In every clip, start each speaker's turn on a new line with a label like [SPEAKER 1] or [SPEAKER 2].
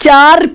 [SPEAKER 1] 4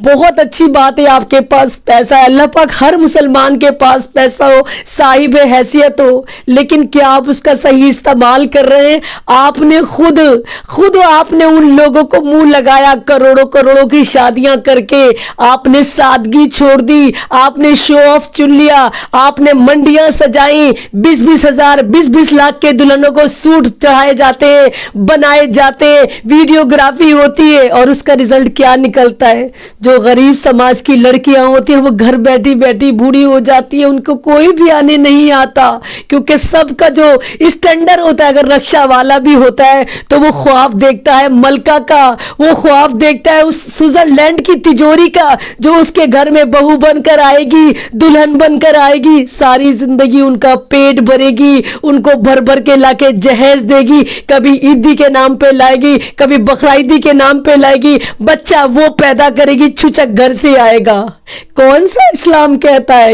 [SPEAKER 1] بہت اچھی بات ہے آپ کے پاس پیسہ ہے، اللہ پاک ہر مسلمان کے پاس پیسہ ہو، صاحب حیثیت ہو، لیکن کیا آپ اس کا صحیح استعمال کر رہے ہیں؟ آپ نے خود آپ نے ان لوگوں کو منہ لگایا، کروڑوں کروڑوں کی شادیاں کر کے آپ نے سادگی چھوڑ دی، آپ نے شو آف چن لیا، آپ نے منڈیاں سجائیں، 20,000 20 لاکھ کے دلہنوں کو سوٹ چڑھائے جاتے ہیں، بنائے جاتے ہیں، ویڈیوگرافی ہوتی ہے، اور اس کا رزلٹ کیا نکلتا ہے؟ جو غریب سماج کی لڑکیاں ہوتی ہیں وہ گھر بیٹھی بیٹھی بوڑھی ہو جاتی ہیں، ان کو کوئی بھی آنے نہیں آتا، کیونکہ سب کا جو اسٹینڈرڈ ہوتا ہے، اگر رکشہ والا بھی ہوتا ہے تو وہ خواب دیکھتا ہے ملکہ کا، وہ خواب دیکھتا ہے اس سوئٹزرلینڈ کی تجوری کا جو اس کے گھر میں بہو بن کر آئے گی، دلہن بن کر آئے گی، ساری زندگی ان کا پیٹ بھرے گی، ان کو بھر بھر کے لا کے جہیز دے گی، کبھی عیدی کے نام پہ لائے گی، کبھی بقرعیدی کے نام پہ لائے گی، بچہ وہ پیدا کرے گی، چھچک گھر سے آئے گا۔ کون سا اسلام کہتا ہے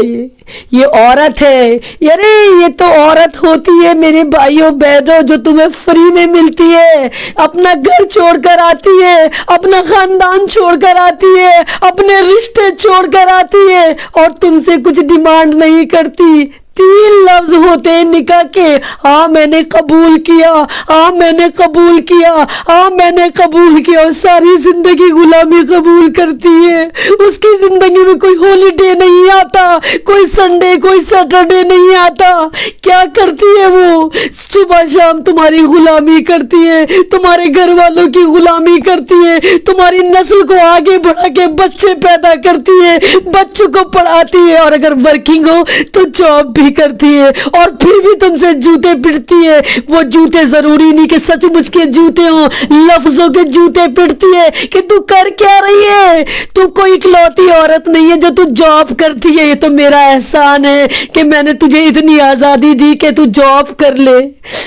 [SPEAKER 1] یہ عورت ہے؟ یارے یہ تو عورت ہوتی ہے میرے بھائیوں بہنوں جو تمہیں فری میں ملتی ہے، اپنا گھر چھوڑ کر آتی ہے، اپنا خاندان چھوڑ کر آتی ہے، اپنے رشتے چھوڑ کر آتی ہے، اور تم سے کچھ ڈیمانڈ نہیں کرتی۔ 3 لفظ ہوتے ہیں نکاح کے، ہاں میں نے قبول کیا، ہاں میں نے قبول کیا، ہاں میں نے قبول کیا، اور ساری زندگی غلامی قبول کرتی ہے۔ اس کی زندگی میں کوئی ہالیڈے نہیں آتا، کوئی سنڈے کوئی سیٹرڈے نہیں آتا۔ کیا کرتی ہے وہ؟ صبح شام تمہاری غلامی کرتی ہے، تمہارے گھر والوں کی غلامی کرتی ہے، تمہاری نسل کو آگے بڑھا کے بچے پیدا کرتی ہے، بچوں کو پڑھاتی ہے، اور اگر ورکنگ ہو تو جاب بھی کرتی ہے، اور پھر بھی تم سے جوتے پڑتی ہے۔ وہ جوتے ضروری نہیں کہ سچ مچ کے جوتے ہوں، لفظوں کے جوتے پڑتی ہے کہ تو کر کیا رہی ہے؟ تو کوئی اکلوتی عورت نہیں ہے جو تو جاب کرتی ہے، یہ تو میرا احسان ہے کہ میں نے تجھے اتنی آزادی دی کہ تو جاب کر لے۔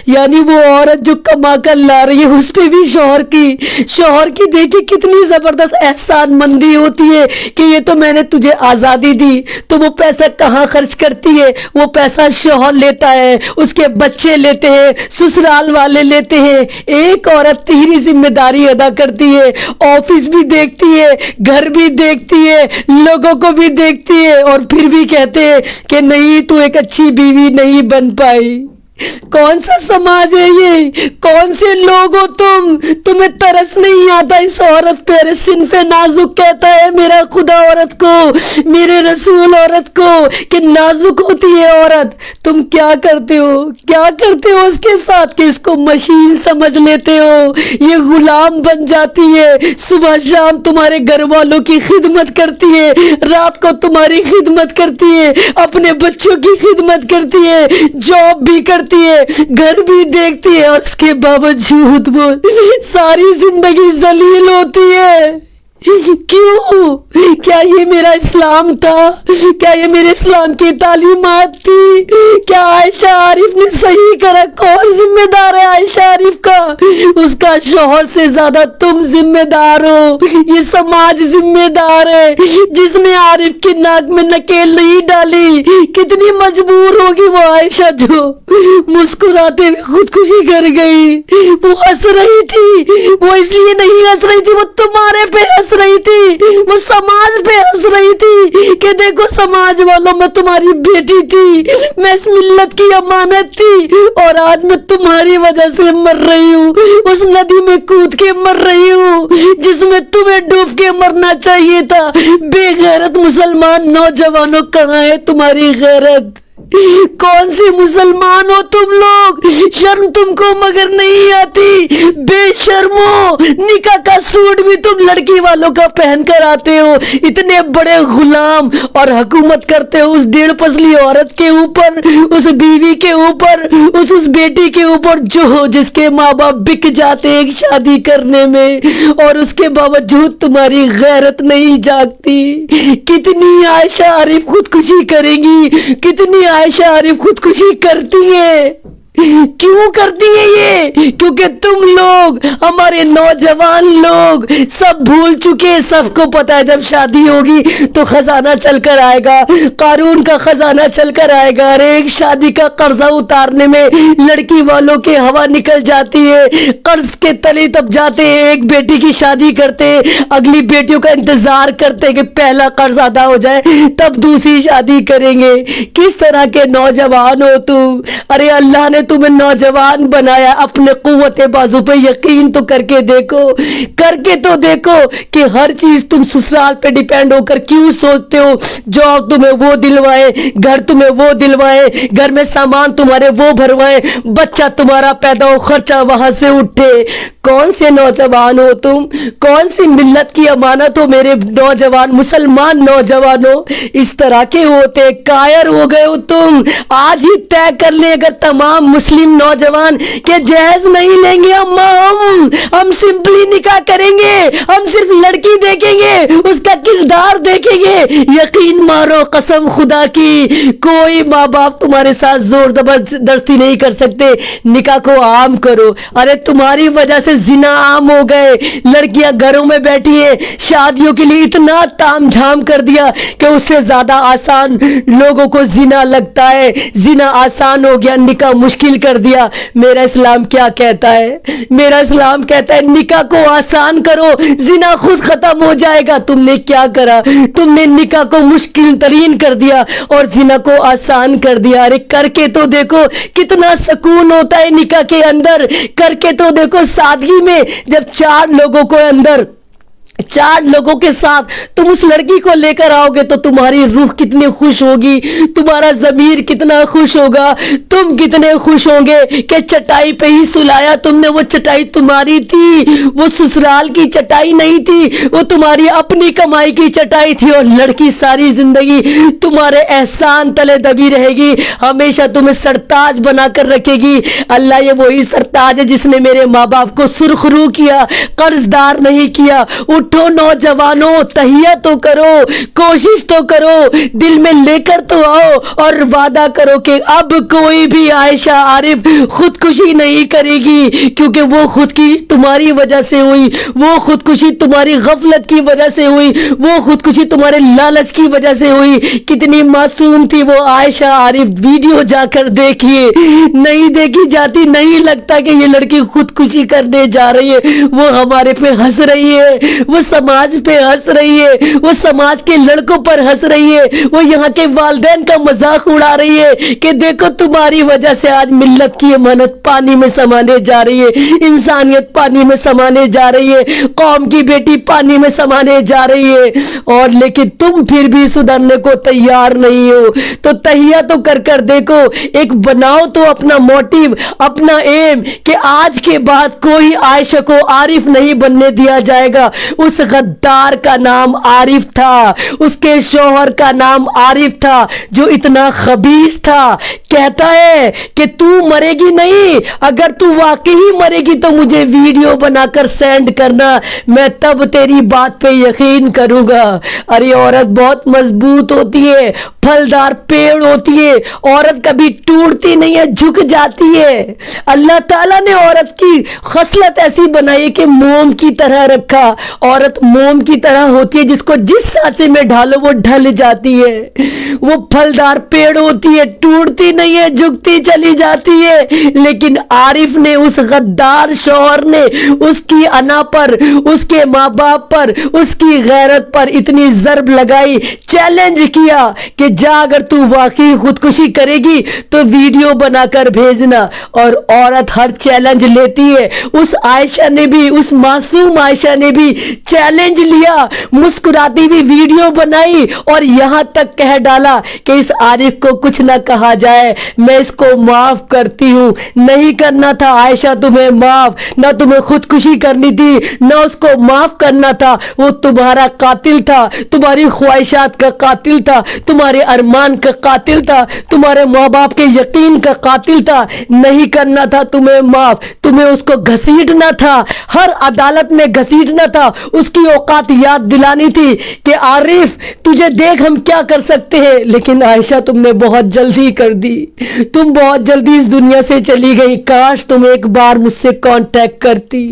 [SPEAKER 1] یعنی وہ عورت جو کما کر لا رہی ہے اس پہ بھی شوہر کی دیکھی کتنی زبردست احسان مندی ہوتی ہے کہ یہ تو میں نے تجھے آزادی دی۔ تو وہ پیسہ کہاں خرچ کرتی ہے؟ وہ پیسہ شوہر لیتا ہے، اس کے بچے لیتے ہیں، سسرال والے لیتے ہیں۔ ایک عورت تیری ذمہ داری ادا کرتی ہے، آفس بھی دیکھتی ہے، گھر بھی دیکھتی ہے، لوگوں کو بھی دیکھتی ہے، اور پھر بھی کہتے ہیں کہ نہیں تو ایک اچھی بیوی نہیں بن پائی۔ کون سا سماج ہے یہ؟ کون سے لوگ ہو تم؟ تمہیں ترس نہیں آتا اس عورت پہ؟ صنف نازک کہتا ہے میرا خدا عورت کو، میرے رسول عورت کو کہ نازک ہوتی ہے عورت۔ تم کیا کرتے ہو اس کے ساتھ کہ اس کو مشین سمجھ لیتے ہو، یہ غلام بن جاتی ہے، صبح شام تمہارے گھر والوں کی خدمت کرتی ہے، رات کو تمہاری خدمت کرتی ہے، اپنے بچوں کی خدمت کرتی ہے، جاب بھی کرتی ہے، گھر بھی دیکھتی ہے، اور اس کے باوجود وہ ساری زندگی ذلیل ہوتی ہے۔ کیوں؟ کیا یہ میرا اسلام تھا؟ کیا یہ میرے اسلام کی تعلیمات تھی؟ کیا عائشہ عارف نے صحیح کرا؟ کون ذمہ دار ہے عائشہ عارف کا؟ اس کا شوہر سے زیادہ تم ذمہ دار ہو، یہ سماج ذمہ دار ہے۔ جس نے عارف کی ناک میں نکیل نہیں ڈالی، کتنی مجبور ہوگی وہ عائشہ جو مسکراتے ہوئے خودکشی کر گئی۔ وہ ہنس رہی تھی، وہ اس لیے نہیں ہنس رہی تھی، وہ تمہارے پہ ہنس رہی تھی، وہ سماج پہ ہنس رہی تھی کہ دیکھو سماج والوں میں تمہاری بیٹی تھی، میں اس ملت کی امانت تھی، اور آج میں تمہاری وجہ سے مر رہی ہوں، اس ندی میں کود کے مر رہی ہوں جس میں تمہیں ڈوب کے مرنا چاہیے تھا۔ بے غیرت مسلمان نوجوانوں کہاں ہے تمہاری غیرت؟ کون سے مسلمان ہو تم لوگ؟ شرم تم کو مگر نہیں آتی؟ بے شرمو، نکاح کا سوٹ بھی تم لڑکی والوں کا پہن کر آتے ہو، اتنے بڑے غلام، اور حکومت کرتے ہو اس 1.5 پسلی عورت کے اوپر، اس بیوی کے اوپر، اس بیٹی کے اوپر جس کے ماں باپ بک جاتے ایک شادی کرنے میں، اور اس کے باوجود تمہاری غیرت نہیں جاگتی۔ کتنی عائشہ عارف خودکشی کریں گی، کتنی عائشہ عارف خودکشی کرتی ہے؟ کیوں کرتی ہیں یہ؟ کیونکہ تم لوگ، ہمارے نوجوان لوگ سب بھول چکے. سب کو پتا ہے جب شادی ہوگی تو خزانہ چل کر آئے گا، قارون کا خزانہ چل کر آئے گا. اور ایک شادی کا قرضہ اتارنے میں لڑکی والوں کے ہوا نکل جاتی ہے، قرض کے تلے تب جاتے ہیں. ایک بیٹی کی شادی کرتے، اگلی بیٹیوں کا انتظار کرتے کہ پہلا قرض ادا ہو جائے تب دوسری شادی کریں گے. کس طرح کے نوجوان ہو تم؟ ارے اللہ نے تمہیں نوجوان بنایا، اپنے قوت بازو پہ یقین تو کر کے دیکھو، کر کے تو دیکھو کہ ہر چیز تم سسرال پہ ڈیپینڈ ہو کر کیوں سوچتے ہو؟ جاب تمہیں وہ دلوائے، گھر تمہیں وہ دلوائے، گھر میں سامان تمہارے وہ بھروائے، بچہ تمہارا پیدا ہو، خرچہ وہاں سے اٹھے. کون سے نوجوان ہو تم؟ کون سی ملت کی امانت ہو میرے نوجوان مسلمان نوجوانوں؟ اس طرح کے ہوتے کائر ہو گئے ہو تم. آج ہی طے کر لے اگر تمام مسلم نوجوان کہ جہیز نہیں لیں گے ہم سمپلی نکاح کریں گے، ہم صرف لڑکی دیکھیں گے، اس کا کردار دیکھیں گے. یقین مارو قسم خدا کی، کوئی ماں باپ تمہارے ساتھ زور زبردستی نہیں کر سکتے. نکاح کو عام کرو. ارے تمہاری وجہ سے زنا عام ہو گئے، لڑکیاں گھروں میں بیٹھی ہیں، شادیوں کے لیے اتنا تام جھام کر دیا کہ اس سے زیادہ آسان لوگوں کو زنا لگتا ہے. زنا آسان ہو گیا، نکاح مشکل کر دیا. میرا اسلام کیا کہتا ہے؟ میرا اسلام کہتا ہے نکاح کو آسان کرو، زنا خود ختم ہو جائے گا. تم نے کیا کرا؟ تم نے نکاح کو مشکل ترین کر دیا اور زنا کو آسان کر دیا. ارے کر کے تو دیکھو کتنا سکون ہوتا ہے نکاح کے اندر. کر کے تو دیکھو سادگی میں جب چار لوگوں کے ساتھ تم اس لڑکی کو لے کر آؤ گے تو تمہاری روح کتنی خوش ہوگی، تمہارا ضمیر کتنا خوش ہوگا، تم کتنے خوش ہوں گے کہ چٹائی پہ ہی سلایا تم نے. وہ چٹائی تمہاری تھی، وہ سسرال کی چٹائی نہیں تھی، وہ تمہاری اپنی کمائی کی چٹائی تھی. اور لڑکی ساری زندگی تمہارے احسان تلے دبی رہے گی، ہمیشہ تمہیں سرتاج بنا کر رکھے گی. اللہ یہ وہی سرتاج ہے جس نے میرے ماں باپ کو سرخ رو کیا، قرض دار نہیں کیا. اٹھو نوجوانوں، تہیہ تو کرو، کوشش تو کرو، دل میں لے کر تو آؤ اور وعدہ کرو کہ اب کوئی بھی عائشہ عارف خودکشی نہیں کرے گی. کیونکہ وہ خودکشی تمہاری وجہ سے ہوئی، وہ خودکشی تمہاری غفلت کی وجہ سے ہوئی، وہ خودکشی تمہارے لالچ کی وجہ سے ہوئی. کتنی معصوم تھی وہ عائشہ عارف، ویڈیو جا کر دیکھیے. نہیں دیکھی جاتی، نہیں لگتا کہ یہ لڑکی خودکشی کرنے جا رہی ہے. وہ ہمارے پہ ہنس رہی ہے، وہ سماج پہ ہنس رہی ہے، وہ سماج کے لڑکوں پر ہنس رہی ہے، وہ یہاں کے والدین کا مذاق اڑا رہی ہے کہ دیکھو تمہاری وجہ سے آج ملت کی امانت پانی میں سمانے جا رہی ہے، انسانیت پانی میں سمانے جا رہی ہے، قوم کی بیٹی پانی میں سمانے جا رہی ہے. اور لیکن تم پھر بھی سدھرنے کو تیار نہیں ہو. تو تہیہ تو کر دیکھو، ایک بناؤ تو اپنا موٹیو، اپنا ایم کہ آج کے بعد کوئی عائشہ کو عارف نہیں بننے دیا جائے گا. اس غدار کا نام عارف تھا، اس کے شوہر کا نام عارف تھا جو اتنا خبیث تھا. کہتا ہے کہ تو مرے گی نہیں، اگر تو واقعی مرے گی تو مجھے ویڈیو بنا کر سینڈ کرنا، میں تب تیری بات پہ یقین کروں گا. ارے عورت بہت مضبوط ہوتی ہے، پھلدار پیڑ ہوتی ہے، عورت کبھی ٹوٹتی نہیں ہے، جھک جاتی ہے. اللہ تعالیٰ نے عورت کی خصلت ایسی بنائی کہ موم کی طرح رکھا. عورت موم کی طرح ہوتی ہے، جس کو جس سانچے میں ڈالو وہ ڈھل جاتی ہے. وہ پھلدار پیڑ ہوتی ہے، ٹوٹتی نہیں ہے، جھکتی چلی جاتی ہے. لیکن عارف نے، اس غدار شوہر نے اس کی انا پر، اس کے ماں باپ پر، اس کی غیرت پر اتنی ضرب لگائی، چیلنج کیا کہ جا اگر تو واقعی خودکشی کرے گی تو ویڈیو بنا کر بھیجنا. اور عورت ہر چیلنج لیتی ہے. اس عائشہ نے بھی، اس معصوم عائشہ نے بھی چیلنج لیا، مسکراتی بھی ویڈیو بنائی اور یہاں تک کہہ ڈالا کہ اس عارف کو کچھ نہ کہا جائے، میں اس کو معاف کرتی ہوں. نہیں کرنا تھا عائشہ تمہیں معاف، نہ تمہیں خودکشی کرنی تھی، نہ اس کو معاف کرنا تھا. وہ تمہارا قاتل تھا، تمہاری خواہشات کا قاتل تھا، تمہارے ارمان کا قاتل تھا، تمہارے ماں باپ کے یقین کا قاتل تھا. نہیں کرنا تھا تمہیں معاف، تمہیں اس کو گھسیٹنا تھا، ہر عدالت میں گھسیٹنا تھا، اس کی اوقات یاد دلانی تھی کہ عارف تجھے دیکھ ہم کیا کر سکتے ہیں، لیکن عائشہ تم نے بہت جلدی کر دی، تم بہت جلدی اس دنیا سے چلی گئی۔ کاش تم ایک بار مجھ سے کانٹیکٹ کرتی،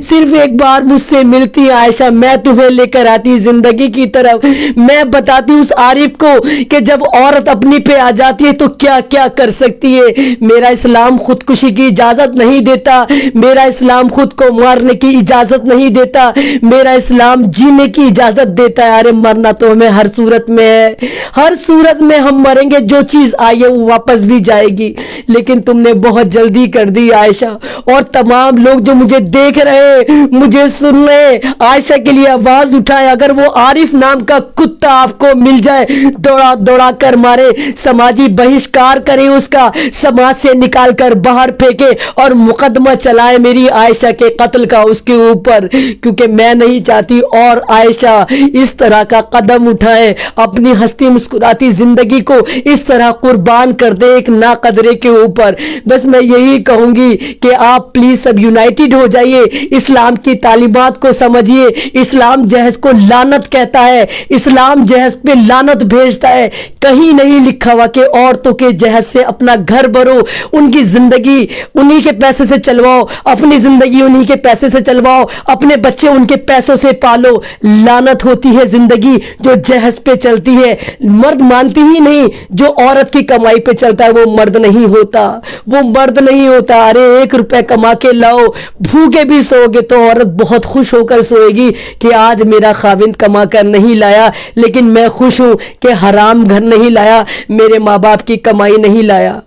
[SPEAKER 1] صرف ایک بار مجھ سے ملتی عائشہ، میں تمہیں لے کر آتی زندگی کی طرف، میں بتاتی اس عارف کو کہ جب عورت اپنی پہ آ جاتی ہے تو کیا کیا کر سکتی ہے۔ میرا اسلام خودکشی کی اجازت نہیں دیتا، میرا اسلام خود کو مارنے کی اجازت نہیں دیتا، میرا اسلام جینے کی اجازت دیتا ہے۔ ارے مرنا تو ہمیں ہر صورت میں ہے، ہر صورت میں ہم مریں گے، جو چیز آئی ہے وہ واپس بھی جائے گی، لیکن تم نے بہت جلدی کر دی عائشہ۔ اور تمام لوگ جو مجھے دیکھ رہے، مجھے سن رہے، عائشہ کے لیے آواز اٹھائے، اگر وہ عارف نام کا کتا آپ کو مل جائے دوڑا دوڑا کر مارے، سماجی بہشکار کرے، اس کا سماج سے نکال کر باہر پھینکے اور مقدمہ چلائے میری عائشہ کے قتل کا اس کے اوپر، کیونکہ میں نہیں چاہتی اور عائشہ اس طرح کا قدم اٹھائے، اپنی ہستی مسکراتی زندگی کو اس طرح قربان کر دے ایک ناقدرے کے اوپر۔ بس میں یہی کہوں گی کہ آپ پلیز سب یونائٹڈ ہو جائیے، اسلام کی تعلیمات کو سمجھیے۔ اسلام جہیز کو لعنت کہتا ہے، اسلام جہیز پہ لعنت بھیجتا ہے، کہیں نہیں لکھا ہوا کہ عورتوں کے جہیز سے اپنا گھر بھرو، ان کی زندگی انہی کے پیسے سے چلواؤ، اپنی زندگی انہی کے پیسے سے چلواؤ، اپنے بچے ان کے پیسوں سے پالو۔ لعنت ہوتی ہے زندگی جو جہیز پہ چلتی ہے۔ مرد مانتی ہی نہیں، جو عورت کی کمائی پہ چلتا ہے وہ مرد نہیں ہوتا، وہ مرد نہیں ہوتا۔ ارے 1 روپے کما کے لاؤ، بھوکے بھی سو گے تو عورت بہت خوش ہو کر سوئے گی کہ آج میرا خاوند کما کر نہیں لایا، لیکن میں خوش ہوں کہ حرام گھر نہیں لایا، میرے ماں باپ کی کمائی نہیں لایا۔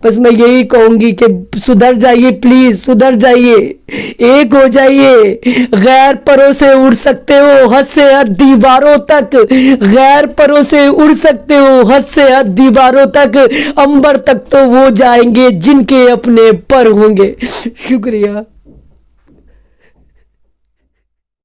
[SPEAKER 1] بس میں یہی کہوں گی کہ سدھر جائیے، پلیز سدھر جائیے، ایک ہو جائیے۔ غیر پروں سے اڑ سکتے ہو حد سے حد دیواروں تک، غیر پروں سے اڑ سکتے ہو حد سے حد دیواروں تک، عنبر تک تو وہ جائیں گے جن کے اپنے پر ہوں گے۔ شکریہ۔